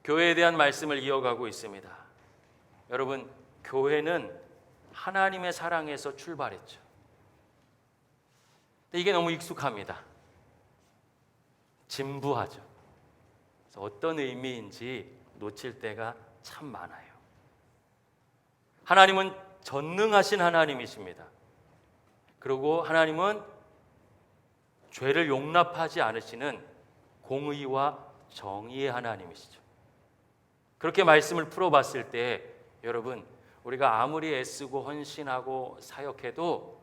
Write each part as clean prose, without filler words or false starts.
교회에 대한 말씀을 이어가고 있습니다. 여러분, 교회는 하나님의 사랑에서 출발했죠. 근데 이게 너무 익숙합니다. 진부하죠. 그래서 어떤 의미인지 놓칠 때가 참 많아요. 하나님은 전능하신 하나님이십니다. 그리고 하나님은 죄를 용납하지 않으시는 공의와 정의의 하나님이시죠. 그렇게 말씀을 풀어봤을 때 여러분, 우리가 아무리 애쓰고 헌신하고 사역해도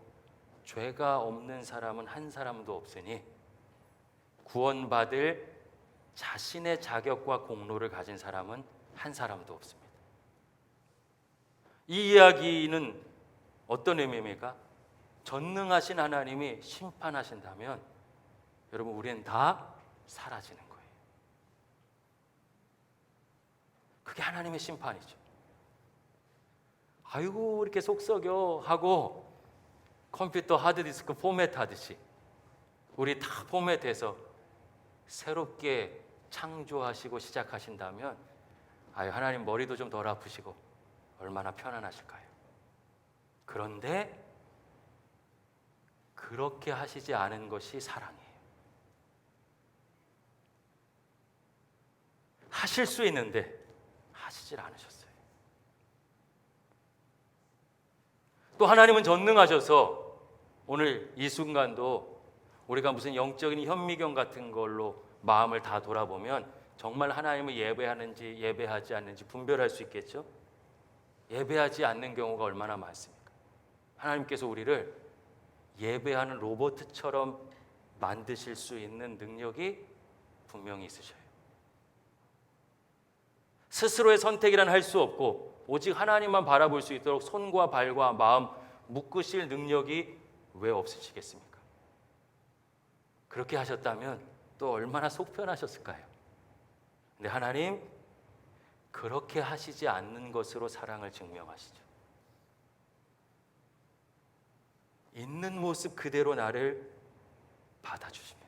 죄가 없는 사람은 한 사람도 없으니 구원받을 자신의 자격과 공로를 가진 사람은 한 사람도 없습니다. 이 이야기는 어떤 의미입니까? 전능하신 하나님이 심판하신다면 여러분, 우리는 다 사라지는 거예요. 그게 하나님의 심판이죠. 아이고 이렇게 속썩여 하고 컴퓨터 하드디스크 포맷하듯이 우리 다 포맷해서 새롭게 창조하시고 시작하신다면 하나님 머리도 좀 덜 아프시고 얼마나 편안하실까요? 그런데 그렇게 하시지 않은 것이 사랑이에요. 하실 수 있는데 하시질 않으셨어요. 또 하나님은 전능하셔서 오늘 이 순간도 우리가 무슨 영적인 현미경 같은 걸로 마음을 다 돌아보면 정말 하나님을 예배하는지 예배하지 않는지 분별할 수 있겠죠? 예배하지 않는 경우가 얼마나 많습니까? 하나님께서 우리를 예배하는 로봇처럼 만드실 수 있는 능력이 분명히 있으셔요. 스스로의 선택이란 할 수 없고 오직 하나님만 바라볼 수 있도록 손과 발과 마음 묶으실 능력이 왜 없으시겠습니까? 그렇게 하셨다면 또 얼마나 속 편하셨을까요? 근데 하나님 그렇게 하시지 않는 것으로 사랑을 증명하시죠. 있는 모습 그대로 나를 받아주십니다.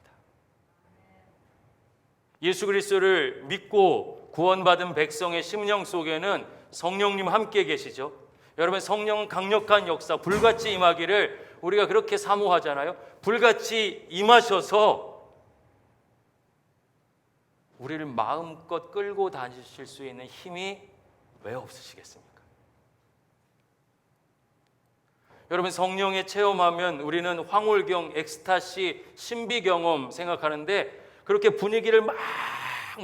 예수 그리스도를 믿고 구원받은 백성의 심령 속에는 성령님 함께 계시죠. 여러분, 성령 강력한 역사 불같이 임하기를 우리가 그렇게 사모하잖아요. 불같이 임하셔서 우리를 마음껏 끌고 다니실 수 있는 힘이 왜 없으시겠습니까? 여러분, 성령에 체험하면 우리는 황홀경, 엑스타시, 신비경험 생각하는데 그렇게 분위기를 막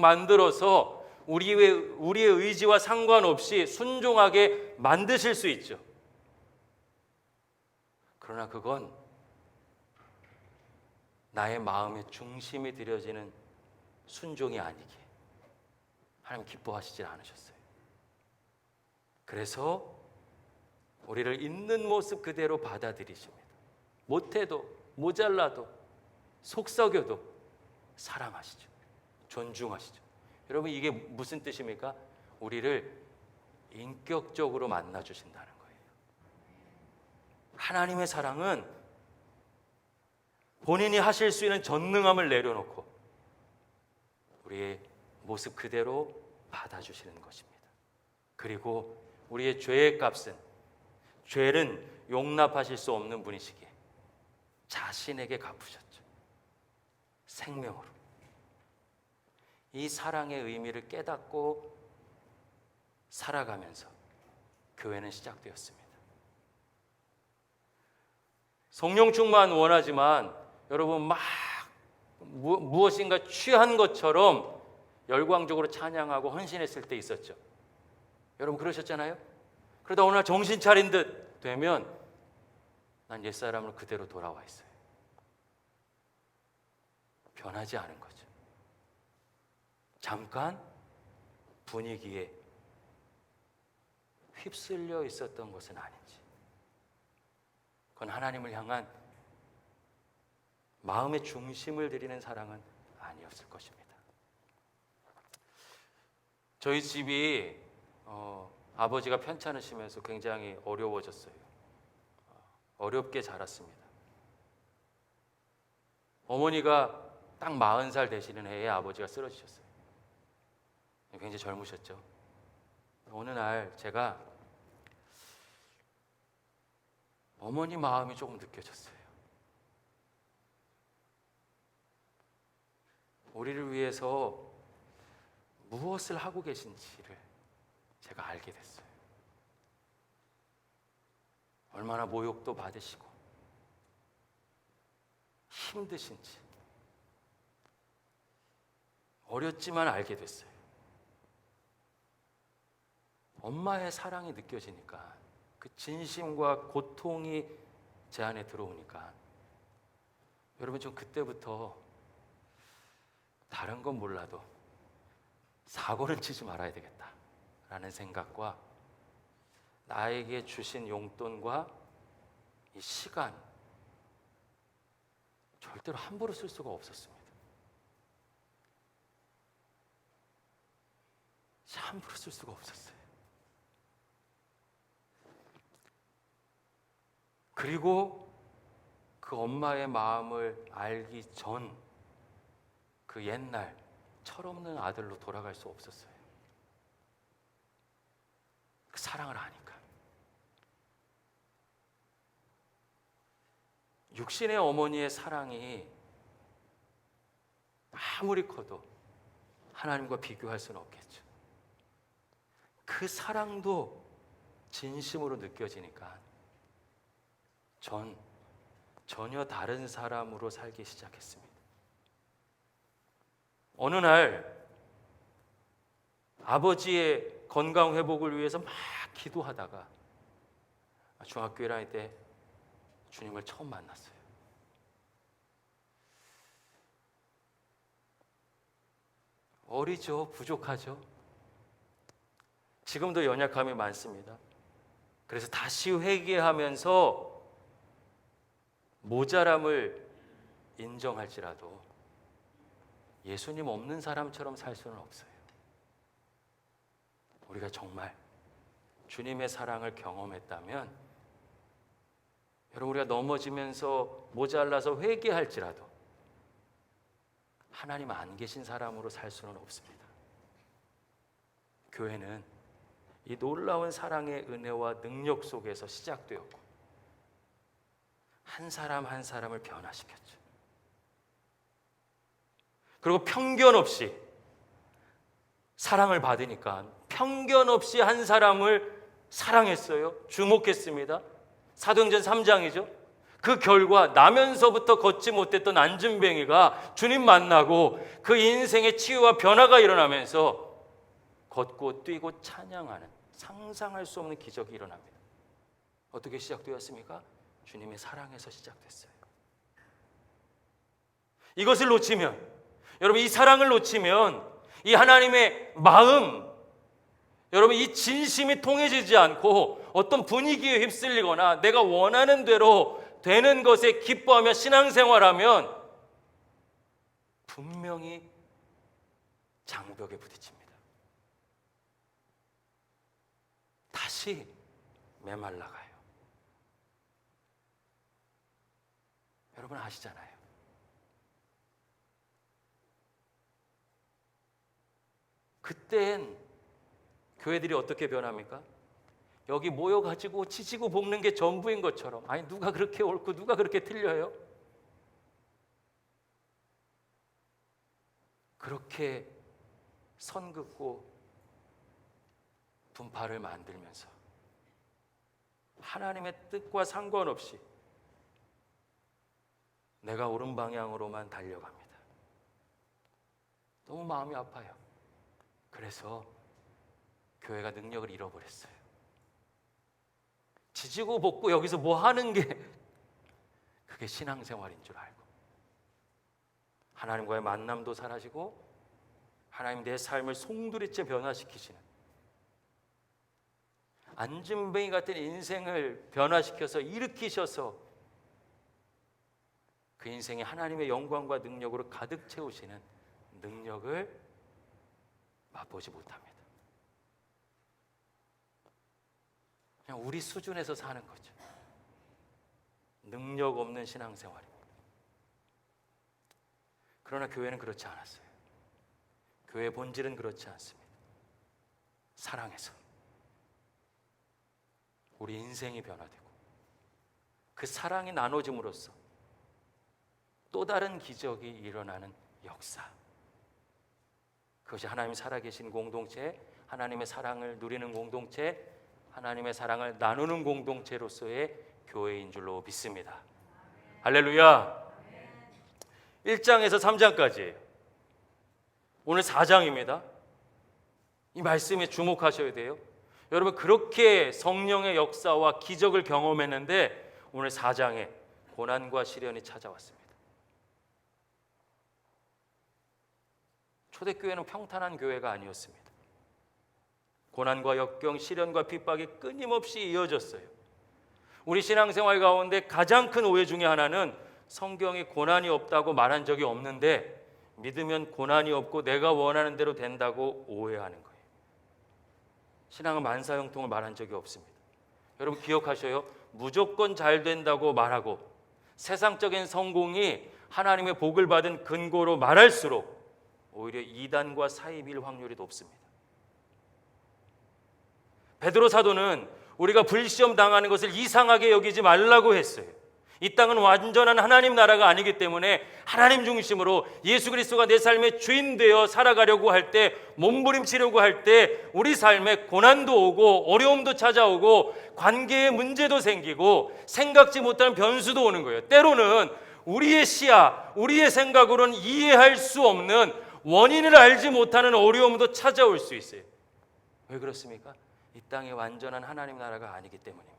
만들어서 우리의 의지와 상관없이 순종하게 만드실 수 있죠. 그러나 그건 나의 마음의 중심이 들여지는 순종이 아니기에 하나님 기뻐하시지 않으셨어요. 그래서 우리를 있는 모습 그대로 받아들이십니다. 못해도 모자라도 속썩여도 사랑하시죠. 존중하시죠. 여러분, 이게 무슨 뜻입니까? 우리를 인격적으로 만나주신다는 거예요. 하나님의 사랑은 본인이 하실 수 있는 전능함을 내려놓고 우리의 모습 그대로 받아주시는 것입니다. 그리고 우리의 죄의 값은, 죄는 용납하실 수 없는 분이시기에 자신에게 갚으셨죠. 생명으로. 이 사랑의 의미를 깨닫고 살아가면서 교회는 시작되었습니다. 성령 충만 원하지만 여러분 막 무엇인가 취한 것처럼 열광적으로 찬양하고 헌신했을 때 있었죠. 여러분 그러셨잖아요? 그러다 어느 날 정신 차린 듯 되면 난 옛사람으로 그대로 돌아와 있어요. 변하지 않은 거죠. 잠깐 분위기에 휩쓸려 있었던 것은 아닌지, 그건 하나님을 향한 마음의 중심을 드리는 사랑은 아니었을 것입니다. 저희 집이 아버지가 편찮으시면서 굉장히 어려워졌어요. 어렵게 자랐습니다. 어머니가 딱 40살 되시는 해에 아버지가 쓰러지셨어요. 굉장히 이제 젊으셨죠. 어느 날 제가 어머니 마음이 조금 느껴졌어요. 우리를 위해서 무엇을 하고 계신지를 제가 알게 됐어요. 얼마나 모욕도 받으시고 힘드신지 어렸지만 알게 됐어요. 엄마의 사랑이 느껴지니까, 그 진심과 고통이 제 안에 들어오니까, 여러분 좀 그때부터 다른 건 몰라도 사고는 치지 말아야 되겠다라는 생각과 나에게 주신 용돈과 이 시간, 절대로 함부로 쓸 수가 없었습니다. 함부로 쓸 수가 없었어요. 그리고 그 엄마의 마음을 알기 전 그 옛날 철없는 아들로 돌아갈 수 없었어요. 그 사랑을 아니까. 육신의 어머니의 사랑이 아무리 커도 하나님과 비교할 수는 없겠죠. 그 사랑도 진심으로 느껴지니까 전 전혀 다른 사람으로 살기 시작했습니다. 어느 날 아버지의 건강 회복을 위해서 막 기도하다가 중학교 1학년 때 주님을 처음 만났어요. 어리죠, 부족하죠. 지금도 연약함이 많습니다. 그래서 다시 회개하면서 모자람을 인정할지라도 예수님 없는 사람처럼 살 수는 없어요. 우리가 정말 주님의 사랑을 경험했다면, 여러분 우리가 넘어지면서 모자라서 회개할지라도 하나님 안 계신 사람으로 살 수는 없습니다. 교회는 이 놀라운 사랑의 은혜와 능력 속에서 시작되었고 한 사람 한 사람을 변화시켰죠. 그리고 편견 없이 사랑을 받으니까 편견 없이 한 사람을 사랑했어요. 주목했습니다. 사도행전 3장이죠. 그 결과 나면서부터 걷지 못했던 안진뱅이가 주님 만나고 그 인생의 치유와 변화가 일어나면서 걷고 뛰고 찬양하는, 상상할 수 없는 기적이 일어납니다. 어떻게 시작되었습니까? 주님의 사랑에서 시작됐어요. 이것을 놓치면, 여러분 이 사랑을 놓치면 이 하나님의 마음, 여러분 이 진심이 통해지지 않고 어떤 분위기에 휩쓸리거나 내가 원하는 대로 되는 것에 기뻐하며 신앙생활하면 분명히 장벽에 부딪힙니다. 다시 메말라가요. 여러분 아시잖아요. 그땐 교회들이 어떻게 변합니까? 여기 모여가지고 치지고 볶는 게 전부인 것처럼, 아니 누가 그렇게 옳고 누가 그렇게 틀려요? 그렇게 선 긋고 분파를 만들면서 하나님의 뜻과 상관없이 내가 옳은 방향으로만 달려갑니다. 너무 마음이 아파요. 그래서 교회가 능력을 잃어버렸어요. 지지고 볶고 여기서 뭐 하는 게 그게 신앙생활인 줄 알고 하나님과의 만남도 사라지고 하나님 내 삶을 송두리째 변화시키시는, 안진뱅이 같은 인생을 변화시켜서 일으키셔서 그 인생에 하나님의 영광과 능력으로 가득 채우시는 능력을 맛보지 못합니다. 그냥 우리 수준에서 사는 거죠. 능력 없는 신앙생활입니다. 그러나 교회는 그렇지 않았어요. 교회의 본질은 그렇지 않습니다. 사랑해서 우리 인생이 변화되고 그 사랑이 나눠짐으로써 또 다른 기적이 일어나는 역사, 그것이 하나님 살아계신 공동체, 하나님의 사랑을 누리는 공동체, 하나님의 사랑을 나누는 공동체로서의 교회인 줄로 믿습니다. 할렐루야. 1장에서 3장까지예요. 오늘 4장입니다. 이 말씀에 주목하셔야 돼요. 여러분, 그렇게 성령의 역사와 기적을 경험했는데 오늘 4장에 고난과 시련이 찾아왔습니다. 초대교회는 평탄한 교회가 아니었습니다. 고난과 역경, 시련과 핍박이 끊임없이 이어졌어요. 우리 신앙생활 가운데 가장 큰 오해 중에 하나는 성경이 고난이 없다고 말한 적이 없는데 믿으면 고난이 없고 내가 원하는 대로 된다고 오해하는 거예요. 신앙은 만사형통을 말한 적이 없습니다. 여러분 기억하셔요. 무조건 잘 된다고 말하고 세상적인 성공이 하나님의 복을 받은 근거로 말할수록 오히려 이단과 사이비일 확률이 높습니다. 베드로 사도는 우리가 불시험 당하는 것을 이상하게 여기지 말라고 했어요. 이 땅은 완전한 하나님 나라가 아니기 때문에 하나님 중심으로 예수 그리스도가 내 삶의 주인 되어 살아가려고 할 때, 몸부림치려고 할 때 우리 삶에 고난도 오고 어려움도 찾아오고 관계에 문제도 생기고 생각지 못한 변수도 오는 거예요. 때로는 우리의 시야, 우리의 생각으로는 이해할 수 없는 원인을 알지 못하는 어려움도 찾아올 수 있어요. 왜 그렇습니까? 이 땅에 완전한 하나님 나라가 아니기 때문입니다.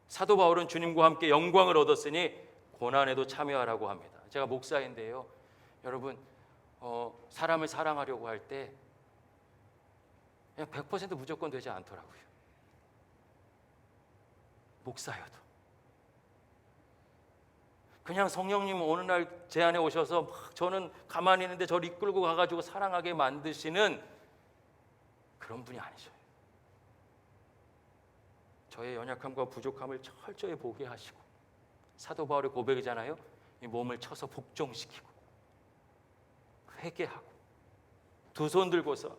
사도 바울은 주님과 함께 영광을 얻었으니 고난에도 참여하라고 합니다. 제가 목사인데요. 여러분 사람을 사랑하려고 할 때 그냥 100% 무조건 되지 않더라고요. 목사여도. 그냥 성령님 어느 날 제 안에 오셔서 막 저는 가만히 있는데 저를 이끌고 가가지고 사랑하게 만드시는 그런 분이 아니셔요. 저의 연약함과 부족함을 철저히 보게 하시고 사도 바울의 고백이잖아요. 이 몸을 쳐서 복종시키고 회개하고 두 손 들고서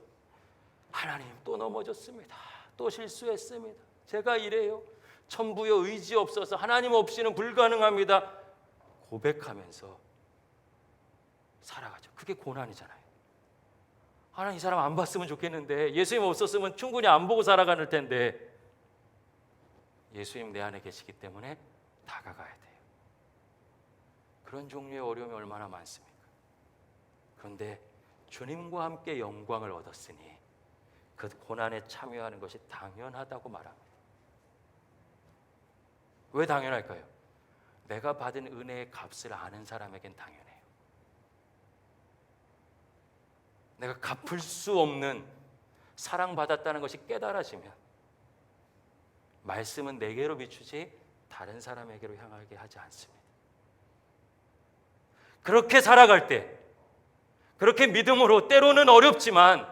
하나님 또 넘어졌습니다. 또 실수했습니다. 제가 이래요. 천부여 의지 없어서 하나님 없이는 불가능합니다. 고백하면서 살아가죠. 그게 고난이잖아요. 하나님 이 사람 안 봤으면 좋겠는데 예수님 없었으면 충분히 안 보고 살아가는 텐데 예수님 내 안에 계시기 때문에 다가가야 돼요. 그런 종류의 어려움이 얼마나 많습니까? 그런데 주님과 함께 영광을 얻었으니 그 고난에 참여하는 것이 당연하다고 말합니다. 왜 당연할까요? 내가 받은 은혜의 값을 아는 사람에겐 당연해요. 내가 갚을 수 없는 사랑받았다는 것이 깨달아지면 말씀은 내게로 비추지 다른 사람에게로 향하게 하지 않습니다. 그렇게 살아갈 때, 그렇게 믿음으로 때로는 어렵지만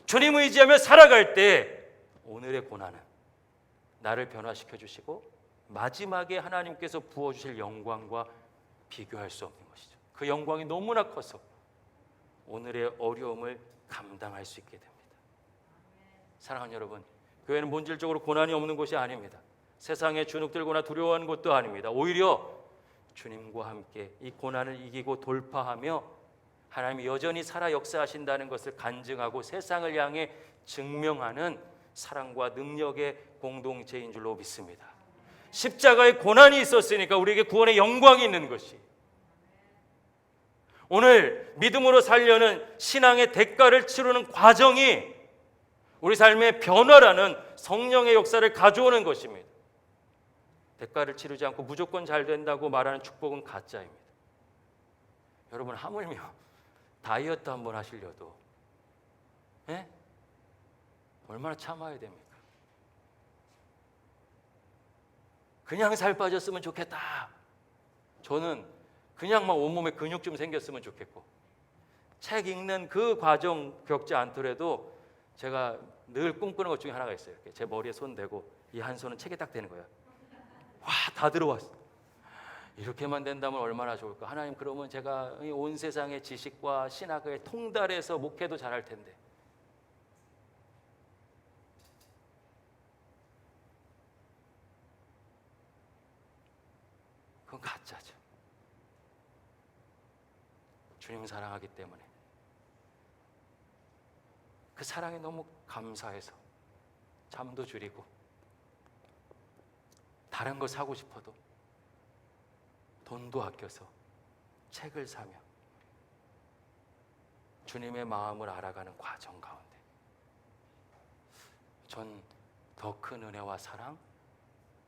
주님 의지하며 살아갈 때 오늘의 고난은 나를 변화시켜 주시고 마지막에 하나님께서 부어주실 영광과 비교할 수 없는 것이죠. 그 영광이 너무나 커서 오늘의 어려움을 감당할 수 있게 됩니다. 사랑하는 여러분, 교회는 본질적으로 고난이 없는 곳이 아닙니다. 세상에 주눅들거나 두려워하는 곳도 아닙니다. 오히려 주님과 함께 이 고난을 이기고 돌파하며 하나님이 여전히 살아 역사하신다는 것을 간증하고 세상을 향해 증명하는 사랑과 능력의 공동체인 줄로 믿습니다. 십자가에 고난이 있었으니까 우리에게 구원의 영광이 있는 것이, 오늘 믿음으로 살려는 신앙의 대가를 치르는 과정이 우리 삶의 변화라는 성령의 역사를 가져오는 것입니다. 대가를 치르지 않고 무조건 잘 된다고 말하는 축복은 가짜입니다. 여러분 하물며 다이어트 한번 하시려도 얼마나 참아야 됩니까? 그냥 살 빠졌으면 좋겠다. 저는 그냥 막 온몸에 근육 좀 생겼으면 좋겠고, 책 읽는 그 과정 겪지 않더라도 제가 늘 꿈꾸는 것 중에 하나가 있어요. 제 머리에 손 대고 이 한 손은 책에 딱 대는 거예요. 와, 다 들어왔어. 이렇게만 된다면 얼마나 좋을까. 하나님, 그러면 제가 온 세상의 지식과 신학을 통달해서 목회도 잘할 텐데 주님 사랑하기 때문에 그 사랑에 너무 감사해서 잠도 줄이고 다른 거 사고 싶어도 돈도 아껴서 책을 사며 주님의 마음을 알아가는 과정 가운데 전 더 큰 은혜와 사랑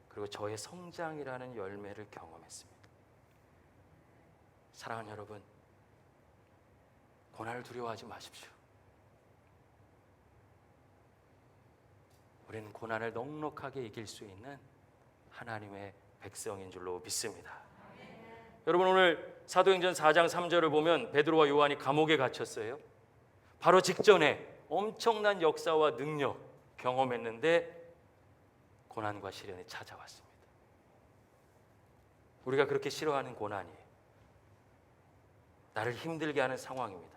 그리고 저의 성장이라는 열매를 경험했습니다. 사랑하는 여러분, 고난을 두려워하지 마십시오. 우리는 고난을 넉넉하게 이길 수 있는 하나님의 백성인 줄로 믿습니다. 여러분, 오늘 사도행전 4장 3절을 보면 베드로와 요한이 감옥에 갇혔어요. 바로 직전에 엄청난 역사와 능력 경험했는데 고난과 시련이 찾아왔습니다. 우리가 그렇게 싫어하는 고난이에요. 나를 힘들게 하는 상황입니다.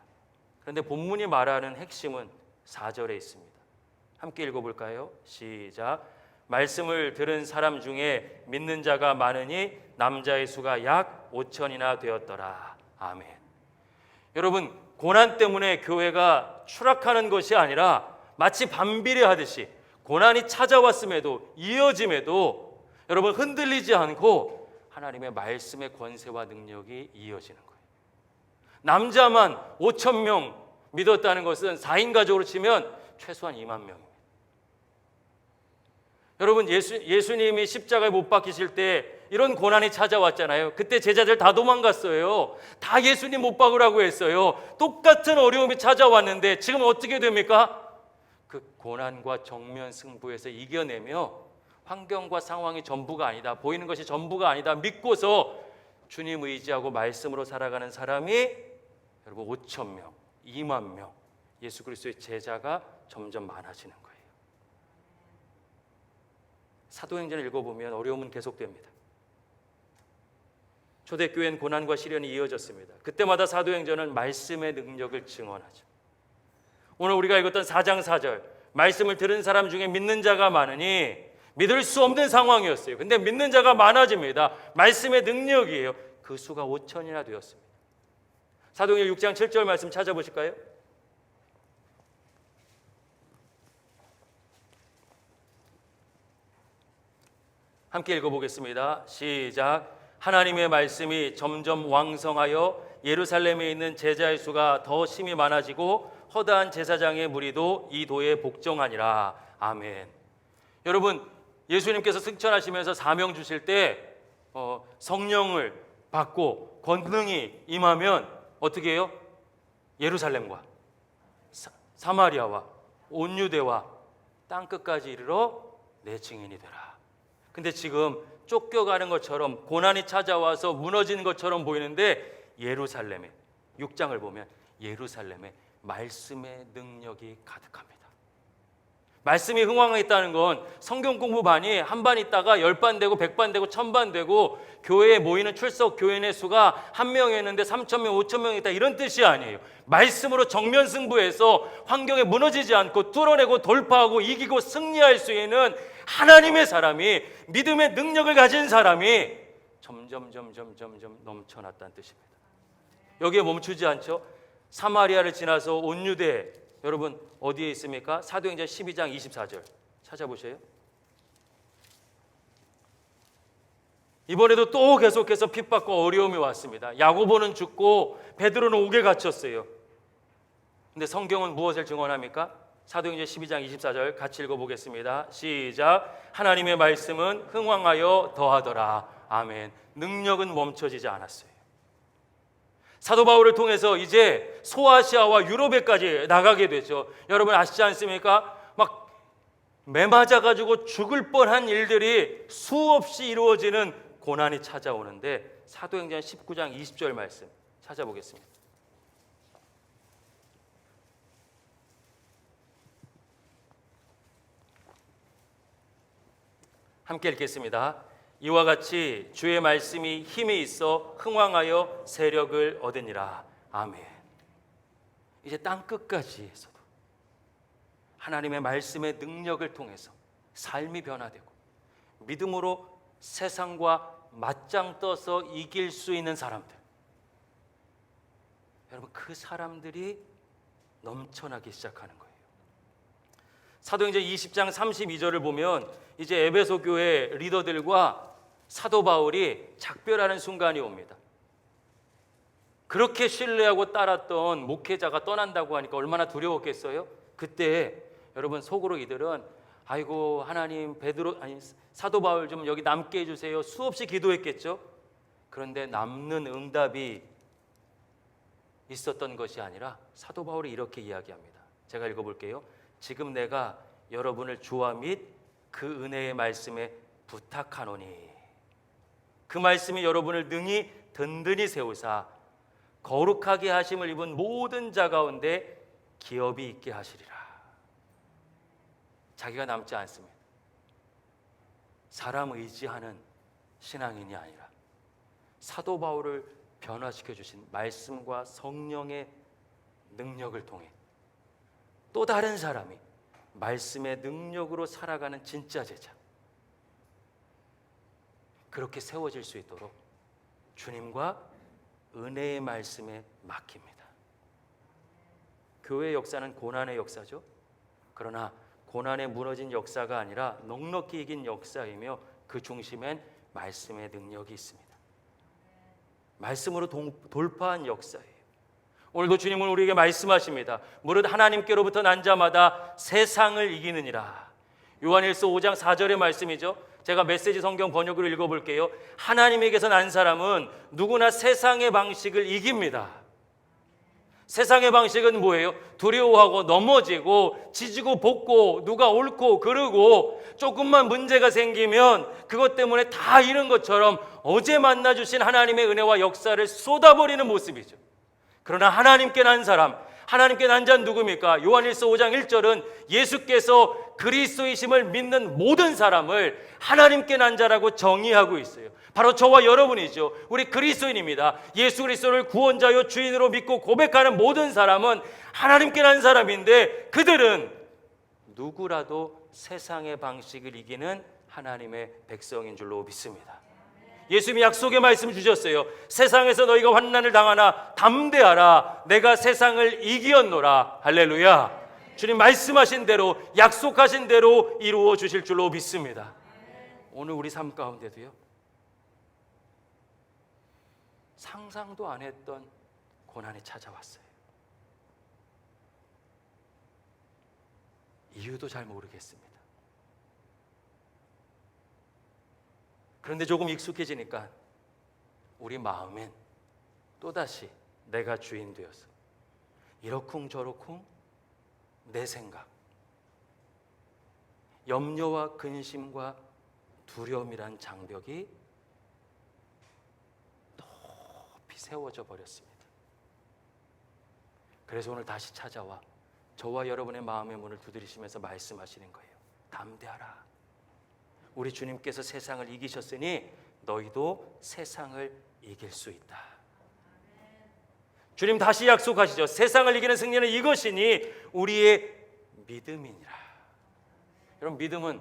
그런데 본문이 말하는 핵심은 4절에 있습니다. 함께 읽어볼까요? 시작. 말씀을 들은 사람 중에 믿는 자가 많으니 남자의 수가 약 5천이나 되었더라. 아멘. 여러분, 고난 때문에 교회가 추락하는 것이 아니라 마치 반비례하듯이 고난이 찾아왔음에도 이어짐에도 여러분 흔들리지 않고 하나님의 말씀의 권세와 능력이 이어지는 거예요. 남자만 5천 명 믿었다는 것은 4인 가족으로 치면 최소한 2만 명입니다. 여러분, 예수님이 십자가에 못 박히실 때 이런 고난이 찾아왔잖아요. 그때 제자들 다 도망갔어요. 다 예수님 못 박으라고 했어요. 똑같은 어려움이 찾아왔는데 지금 어떻게 됩니까? 그 고난과 정면 승부에서 이겨내며 환경과 상황이 전부가 아니다, 보이는 것이 전부가 아니다 믿고서 주님 의지하고 말씀으로 살아가는 사람이 여러분 5천 명, 2만 명, 예수 그리스도의 제자가 점점 많아지는 거예요. 사도행전을 읽어보면 어려움은 계속됩니다. 초대교회는 고난과 시련이 이어졌습니다. 그때마다 사도행전은 말씀의 능력을 증언하죠. 오늘 우리가 읽었던 4장 4절, 말씀을 들은 사람 중에 믿는 자가 많으니 믿을 수 없는 상황이었어요. 근데 믿는 자가 많아집니다. 말씀의 능력이에요. 그 수가 5천이나 되었습니다. 사도행전 6장 7절 말씀 찾아보실까요? 함께 읽어보겠습니다. 시작. 하나님의 말씀이 점점 왕성하여 예루살렘에 있는 제자의 수가 더 심히 많아지고 허다한 제사장의 무리도 이 도에 복종하니라. 아멘. 여러분, 예수님께서 승천하시면서 사명 주실 때 성령을 받고 권능이 임하면 어떻게 해요? 예루살렘과 사마리아와 온 유대와 땅끝까지 이르러 내 증인이 되라. 근데 지금 쫓겨가는 것처럼 고난이 찾아와서 무너지는 것처럼 보이는데 예루살렘에 6장을 보면 예루살렘에 말씀의 능력이 가득합니다. 말씀이 흥왕했다는 건 성경 공부반이 한 반 있다가 10반 되고 100반 되고 1000반 되고 교회에 모이는 출석 교인의 수가 1명이었는데 3000명, 5000명 있다 이런 뜻이 아니에요. 말씀으로 정면 승부해서 환경에 무너지지 않고 뚫어내고 돌파하고 이기고 승리할 수 있는 하나님의 사람이, 믿음의 능력을 가진 사람이 점점 넘쳐났다는 뜻입니다. 여기에 멈추지 않죠. 사마리아를 지나서 온 유대, 여러분 어디에 있습니까? 사도행전 12장 24절 찾아보세요. 이번에도 또 계속해서 핍박과 어려움이 왔습니다. 야고보는 죽고 베드로는 옥에 갇혔어요. 근데 성경은 무엇을 증언합니까? 사도행전 12장 24절 같이 읽어보겠습니다. 시작. 하나님의 말씀은 흥왕하여 더하더라. 아멘. 능력은 멈춰지지 않았어요. 사도 바울을 통해서 이제 소아시아와 유럽에까지 나가게 되죠. 여러분 아시지 않습니까? 막 매맞아가지고 죽을 뻔한 일들이 수없이 이루어지는 고난이 찾아오는데 사도행전 19장 20절 말씀 찾아보겠습니다. 함께 읽겠습니다. 이와 같이 주의 말씀이 힘이 있어 흥왕하여 세력을 얻으니라. 아멘. 이제 땅 끝까지에서도 하나님의 말씀의 능력을 통해서 삶이 변화되고 믿음으로 세상과 맞짱 떠서 이길 수 있는 사람들, 여러분, 그 사람들이 넘쳐나기 시작하는 거예요. 사도행전 20장 32절을 보면 이제 에베소 교회 리더들과 사도 바울이 작별하는 순간이 옵니다. 그렇게 신뢰하고 따랐던 목회자가 떠난다고 하니까 얼마나 두려웠겠어요? 그때 여러분 속으로 이들은 아이고 하나님 사도 바울 좀 여기 남게 해주세요. 수없이 기도했겠죠. 그런데 남는 응답이 있었던 것이 아니라 사도 바울이 이렇게 이야기합니다. 제가 읽어볼게요. 지금 내가 여러분을 주와 및 그 은혜의 말씀에 부탁하노니 그 말씀이 여러분을 능히 든든히 세우사 거룩하게 하심을 입은 모든 자 가운데 기업이 있게 하시리라. 자기가 남지 않습니다. 사람 의지하는 신앙인이 아니라 사도 바울을 변화시켜 주신 말씀과 성령의 능력을 통해 또 다른 사람이 말씀의 능력으로 살아가는 진짜 제자, 그렇게 세워질 수 있도록 주님과 은혜의 말씀에 맡깁니다. 교회의 역사는 고난의 역사죠. 그러나 고난에 무너진 역사가 아니라 넉넉히 이긴 역사이며 그 중심엔 말씀의 능력이 있습니다. 말씀으로 돌파한 역사예요. 오늘도 주님은 우리에게 말씀하십니다. 무릇 하나님께로부터 난 자마다 세상을 이기느니라. 요한일서 5장 4절의 말씀이죠. 제가 메시지 성경 번역으로 읽어볼게요. 하나님에게서 난 사람은 누구나 세상의 방식을 이깁니다. 세상의 방식은 뭐예요? 두려워하고 넘어지고 지지고 볶고 누가 옳고 그르고 조금만 문제가 생기면 그것 때문에 다 잃은 것처럼 어제 만나주신 하나님의 은혜와 역사를 쏟아버리는 모습이죠. 그러나 하나님께 난 사람, 하나님께 난 자는 누굽니까? 요한일서 5장 1절은 예수께서 그리스도이심을 믿는 모든 사람을 하나님께 난 자라고 정의하고 있어요. 바로 저와 여러분이죠. 우리 그리스도인입니다. 예수 그리스도를 구원자요 주인으로 믿고 고백하는 모든 사람은 하나님께 난 사람인데 그들은 누구라도 세상의 방식을 이기는 하나님의 백성인 줄로 믿습니다. 예수님이 약속의 말씀 주셨어요. 세상에서 너희가 환난을 당하나 담대하라. 내가 세상을 이기었노라. 할렐루야. 주님 말씀하신 대로 약속하신 대로 이루어 주실 줄로 믿습니다. 오늘 우리 삶 가운데도요. 상상도 안 했던 고난이 찾아왔어요. 이유도 잘 모르겠습니다. 그런데 조금 익숙해지니까 우리 마음엔 또다시 내가 주인 되어서 이러쿵저러쿵 내 생각, 염려와 근심과 두려움이란 장벽이 높이 세워져 버렸습니다. 그래서 오늘 다시 찾아와 저와 여러분의 마음의 문을 두드리시면서 말씀하시는 거예요. 담대하라. 우리 주님께서 세상을 이기셨으니 너희도 세상을 이길 수 있다. 주님 다시 약속하시죠. 세상을 이기는 승리는 이것이니 우리의 믿음이니라. 여러분, 믿음은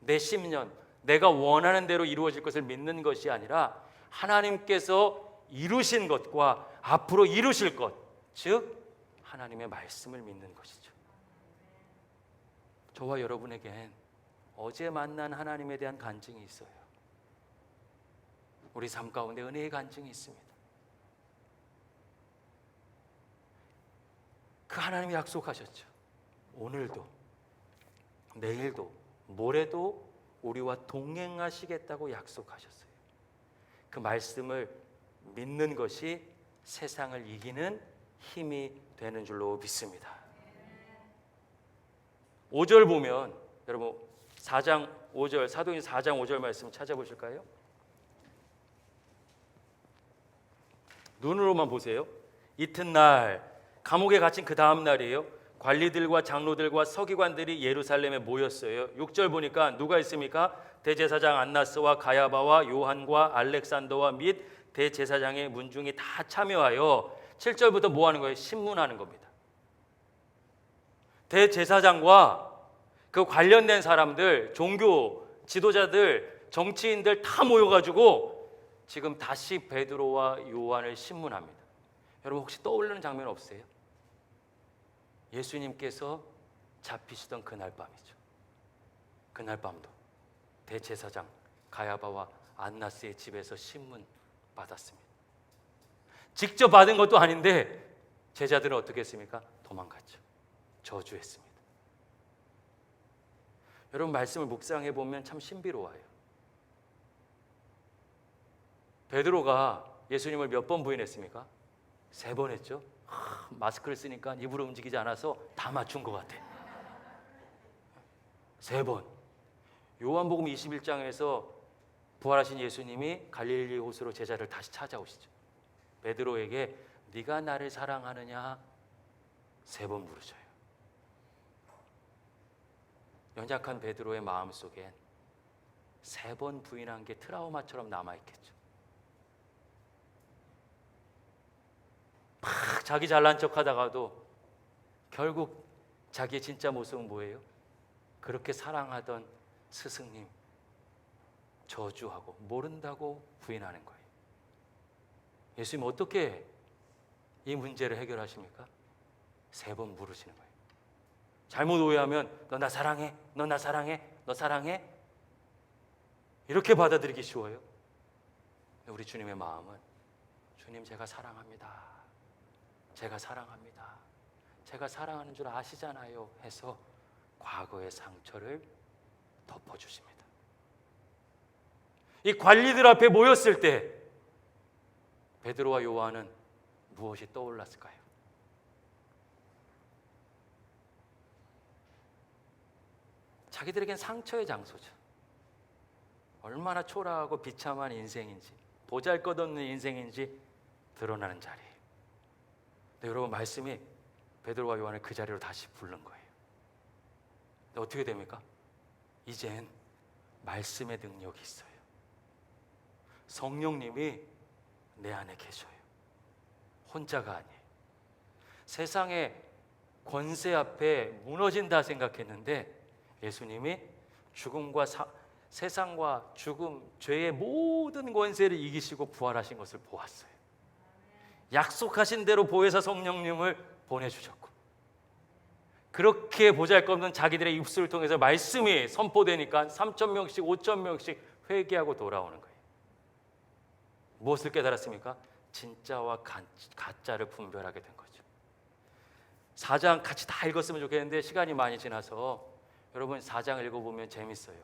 내 심년, 내가 원하는 대로 이루어질 것을 믿는 것이 아니라 하나님께서 이루신 것과 앞으로 이루실 것, 즉 하나님의 말씀을 믿는 것이죠. 저와 여러분에겐 어제 만난 하나님에 대한 간증이 있어요. 우리 삶 가운데 은혜의 간증이 있습니다. 그 하나님이 약속하셨죠. 오늘도 내일도 모레도 우리와 동행하시겠다고 약속하셨어요. 그 말씀을 믿는 것이 세상을 이기는 힘이 되는 줄로 믿습니다. 5절 보면 여러분 4장 5절 사도행전 4장 5절 말씀 찾아보실까요? 눈으로만 보세요. 이튿날 감옥에 갇힌 그 다음 날이에요. 관리들과 장로들과 서기관들이 예루살렘에 모였어요. 6절 보니까 누가 있습니까? 대제사장 안나스와 가야바와 요한과 알렉산더와 및 대제사장의 문중이 다 참여하여 7절부터 뭐 하는 거예요? 신문하는 겁니다. 대제사장과 그 관련된 사람들, 종교 지도자들, 정치인들 다 모여가지고 지금 다시 베드로와 요한을 신문합니다. 여러분 혹시 떠오르는 장면 없으세요? 예수님께서 잡히시던 그날 밤이죠. 그날 밤도 대제사장 가야바와 안나스의 집에서 신문 받았습니다. 직접 받은 것도 아닌데 제자들은 어떻게 했습니까? 도망갔죠. 저주했습니다. 여러분 말씀을 묵상해 보면 참 신비로워요. 베드로가 예수님을 몇 번 부인했습니까? 3번 했죠. 마스크를 쓰니까 입으로 움직이지 않아서 다 맞춘 것 같아. 3번. 요한복음 21장에서 부활하신 예수님이 갈릴리 호수로 제자를 다시 찾아오시죠. 베드로에게 네가 나를 사랑하느냐 3번 물으셔요. 연약한 베드로의 마음속엔 3번 부인한 게 트라우마처럼 남아있겠죠. 막 자기 잘난 척하다가도 결국 자기의 진짜 모습은 뭐예요? 그렇게 사랑하던 스승님 저주하고 모른다고 부인하는 거예요. 예수님 어떻게 이 문제를 해결하십니까? 3번 물으시는 거예요. 잘못 오해하면 너 나 사랑해? 너 나 사랑해? 너 사랑해? 이렇게 받아들이기 쉬워요. 우리 주님의 마음은 주님 제가 사랑합니다. 제가 사랑합니다. 제가 사랑하는 줄 아시잖아요 해서 과거의 상처를 덮어주십니다. 이 관리들 앞에 모였을 때 베드로와 요한은 무엇이 떠올랐을까요? 자기들에겐 상처의 장소죠. 얼마나 초라하고 비참한 인생인지, 보잘것없는 인생인지 드러나는 자리예요. 근데 여러분 말씀이 베드로와 요한을 그 자리로 다시 부른 거예요. 근데 어떻게 됩니까? 이젠 말씀의 능력이 있어요. 성령님이 내 안에 계셔요. 혼자가 아니에요. 세상의 권세 앞에 무너진다 생각했는데 예수님이 죽음과 세상과 죽음, 죄의 모든 권세를 이기시고 부활하신 것을 보았어요. 약속하신 대로 보혜사 성령님을 보내주셨고 그렇게 보잘것없는 자기들의 입술을 통해서 말씀이 선포되니까 3,000명씩 5,000명씩 회개하고 돌아오는 거예요. 무엇을 깨달았습니까? 진짜와 가짜를 분별하게 된 거죠. 4장 같이 다 읽었으면 좋겠는데 시간이 많이 지나서 여러분 4장 읽어보면 재밌어요.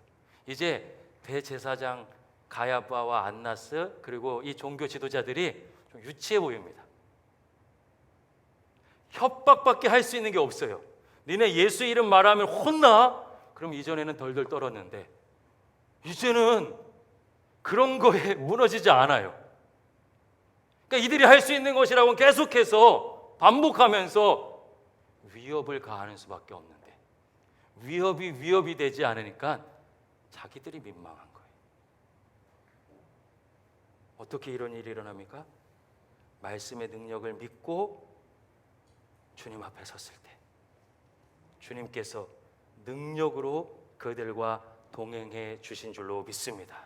이제 대제사장 가야바와 안나스 그리고 이 종교 지도자들이 좀 유치해 보입니다. 협박밖에 할 수 있는 게 없어요. 니네 예수 이름 말하면 혼나? 그럼 이전에는 덜덜 떨었는데 이제는 그런 거에 무너지지 않아요. 그러니까 이들이 할 수 있는 것이라고는 계속해서 반복하면서 위협을 가하는 수밖에 없는데 위협이 되지 않으니까 자기들이 민망한 거예요. 어떻게 이런 일이 일어납니까? 말씀의 능력을 믿고 주님 앞에 섰을 때 주님께서 능력으로 그들과 동행해 주신 줄로 믿습니다.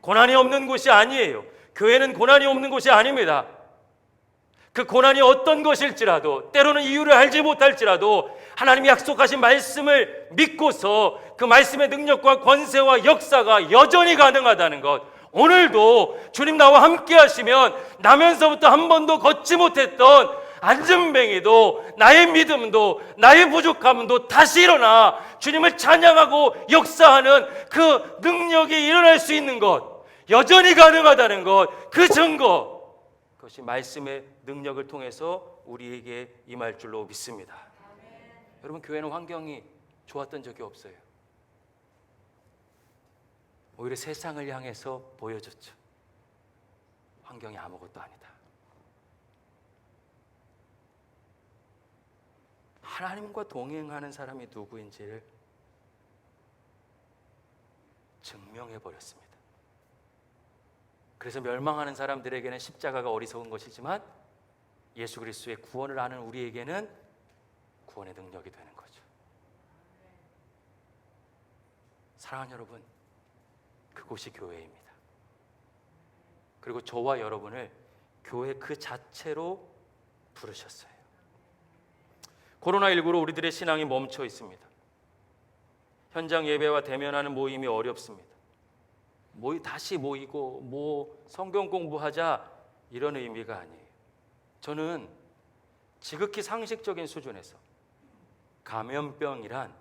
고난이 없는 곳이 아니에요. 교회는 고난이 없는 곳이 아닙니다. 그 고난이 어떤 것일지라도 때로는 이유를 알지 못할지라도 하나님이 약속하신 말씀을 믿고서 그 말씀의 능력과 권세와 역사가 여전히 가능하다는 것, 오늘도 주님 나와 함께 하시면 나면서부터 한 번도 걷지 못했던 안전뱅이도 나의 믿음도 나의 부족함도 다시 일어나 주님을 찬양하고 역사하는 그 능력이 일어날 수 있는 것, 여전히 가능하다는 것, 그 증거, 그것이 말씀의 능력을 통해서 우리에게 임할 줄로 믿습니다. 여러분 교회는 환경이 좋았던 적이 없어요. 오히려 세상을 향해서 보여줬죠. 환경이 아무것도 아니다. 하나님과 동행하는 사람이 누구인지를 증명해버렸습니다. 그래서 멸망하는 사람들에게는 십자가가 어리석은 것이지만 예수 그리스도의 구원을 아는 우리에게는 구원의 능력이 되는 거죠. 사랑하는 여러분, 그곳이 교회입니다. 그리고 저와 여러분을 교회 그 자체로 부르셨어요. 코로나19로 우리들의 신앙이 멈춰 있습니다. 현장 예배와 대면하는 모임이 어렵습니다. 다시 모이고 성경 공부하자 이런 의미가 아니에요. 저는 지극히 상식적인 수준에서 감염병이란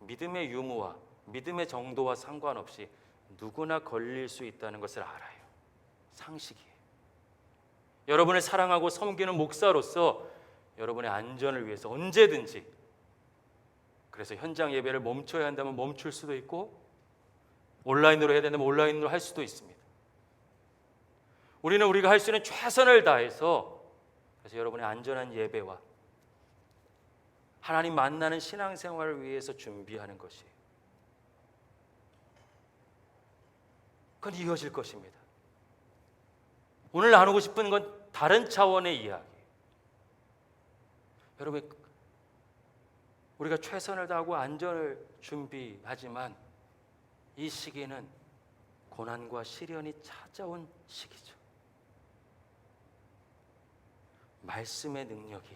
믿음의 유무와 믿음의 정도와 상관없이 누구나 걸릴 수 있다는 것을 알아요. 상식이에요. 여러분을 사랑하고 섬기는 목사로서 여러분의 안전을 위해서 언제든지, 그래서 현장 예배를 멈춰야 한다면 멈출 수도 있고 온라인으로 해야 된다면 온라인으로 할 수도 있습니다. 우리는 우리가 할 수 있는 최선을 다해서, 그래서 여러분의 안전한 예배와 하나님 만나는 신앙생활을 위해서 준비하는 것이에요. 그건 이어질 것입니다. 오늘 나누고 싶은 건 다른 차원의 이야기예요. 여러분, 우리가 최선을 다하고 안전을 준비하지만 이 시기는 고난과 시련이 찾아온 시기죠. 말씀의 능력이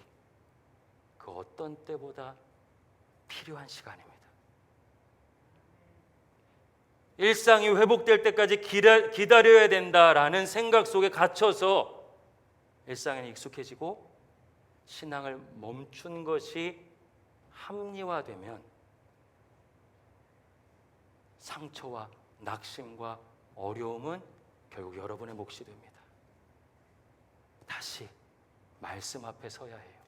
그 어떤 때보다 필요한 시간입니다. 일상이 회복될 때까지 기다려야 된다라는 생각 속에 갇혀서 일상에 익숙해지고 신앙을 멈춘 것이 합리화되면 상처와 낙심과 어려움은 결국 여러분의 몫이 됩니다. 다시 말씀 앞에 서야 해요.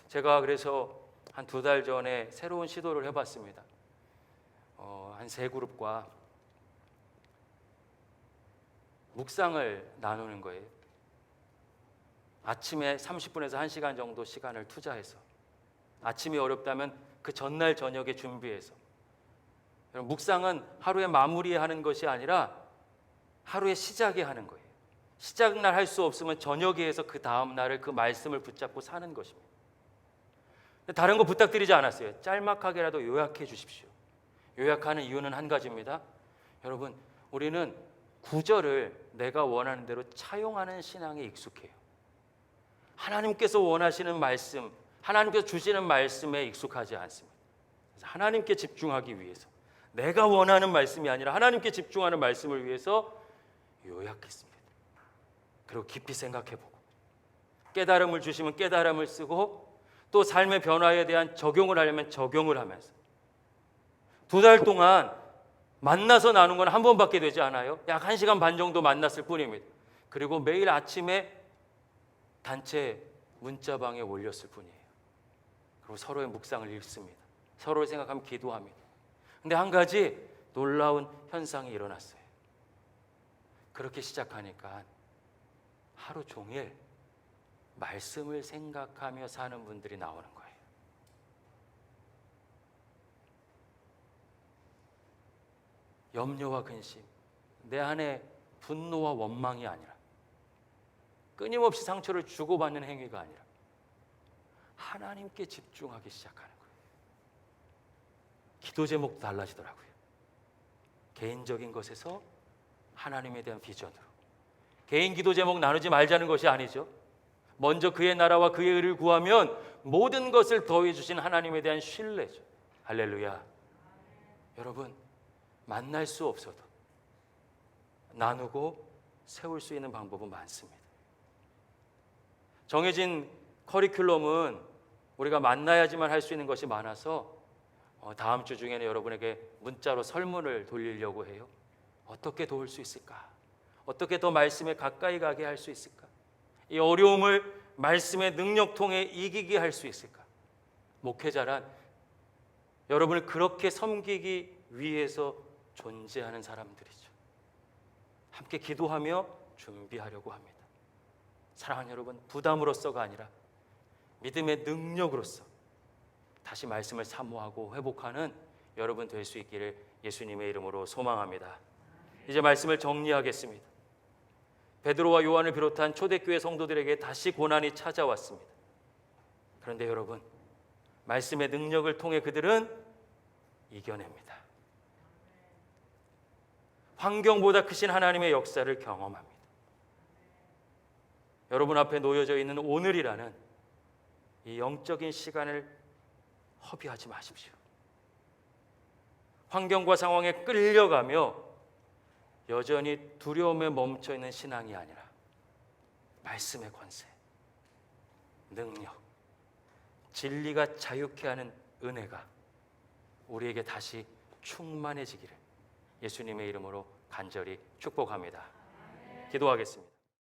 제가 그래서 한 2달 전에 새로운 시도를 해봤습니다. 한 3그룹과 묵상을 나누는 거예요. 아침에 30분에서 1시간 정도 시간을 투자해서, 아침이 어렵다면 그 전날 저녁에 준비해서. 묵상은 하루에 마무리하는 것이 아니라 하루에 시작에 하는 거예요. 시작날 할 수 없으면 저녁에 해서 그 다음 날을 그 말씀을 붙잡고 사는 것입니다. 다른 거 부탁드리지 않았어요. 짤막하게라도 요약해 주십시오. 요약하는 이유는 한 가지입니다. 여러분, 우리는 구절을 내가 원하는 대로 차용하는 신앙에 익숙해요. 하나님께서 원하시는 말씀, 하나님께서 주시는 말씀에 익숙하지 않습니다. 그래서 하나님께 집중하기 위해서, 내가 원하는 말씀이 아니라 하나님께 집중하는 말씀을 위해서 요약했습니다. 그리고 깊이 생각해보고, 깨달음을 주시면 깨달음을 쓰고, 또 삶의 변화에 대한 적용을 하려면 적용을 하면서 2달 동안 만나서 나눈 건 한 번밖에 되지 않아요. 약 1시간 반 정도 만났을 뿐입니다. 그리고 매일 아침에 단체 문자방에 올렸을 뿐이에요. 그리고 서로의 묵상을 읽습니다. 서로를 생각하면 기도합니다. 근데 한 가지 놀라운 현상이 일어났어요. 그렇게 시작하니까 하루 종일 말씀을 생각하며 사는 분들이 나오는 거예요. 염려와 근심, 내 안에 분노와 원망이 아니라, 끊임없이 상처를 주고받는 행위가 아니라 하나님께 집중하기 시작하는 거예요. 기도 제목도 달라지더라고요. 개인적인 것에서 하나님에 대한 비전으로. 개인 기도 제목 나누지 말자는 것이 아니죠. 먼저 그의 나라와 그의 의를 구하면 모든 것을 더해 주신 하나님에 대한 신뢰죠. 할렐루야. 여러분, 만날 수 없어도 나누고 세울 수 있는 방법은 많습니다. 정해진 커리큘럼은 우리가 만나야지만 할 수 있는 것이 많아서 다음 주 중에는 여러분에게 문자로 설문을 돌리려고 해요. 어떻게 도울 수 있을까? 어떻게 더 말씀에 가까이 가게 할 수 있을까? 이 어려움을 말씀의 능력 통해 이기게 할 수 있을까? 목회자란 여러분을 그렇게 섬기기 위해서 존재하는 사람들이죠. 함께 기도하며 준비하려고 합니다. 사랑하는 여러분, 부담으로서가 아니라 믿음의 능력으로서 다시 말씀을 사모하고 회복하는 여러분 될 수 있기를 예수님의 이름으로 소망합니다. 이제 말씀을 정리하겠습니다. 베드로와 요한을 비롯한 초대교회 성도들에게 다시 고난이 찾아왔습니다. 그런데 여러분, 말씀의 능력을 통해 그들은 이겨냅니다. 환경보다 크신 하나님의 역사를 경험합니다. 여러분 앞에 놓여져 있는 오늘이라는 이 영적인 시간을 허비하지 마십시오. 환경과 상황에 끌려가며 여전히 두려움에 멈춰 있는 신앙이 아니라 말씀의 권세, 능력, 진리가 자유케 하는 은혜가 우리에게 다시 충만해지기를 예수님의 이름으로 간절히 축복합니다. 기도하겠습니다.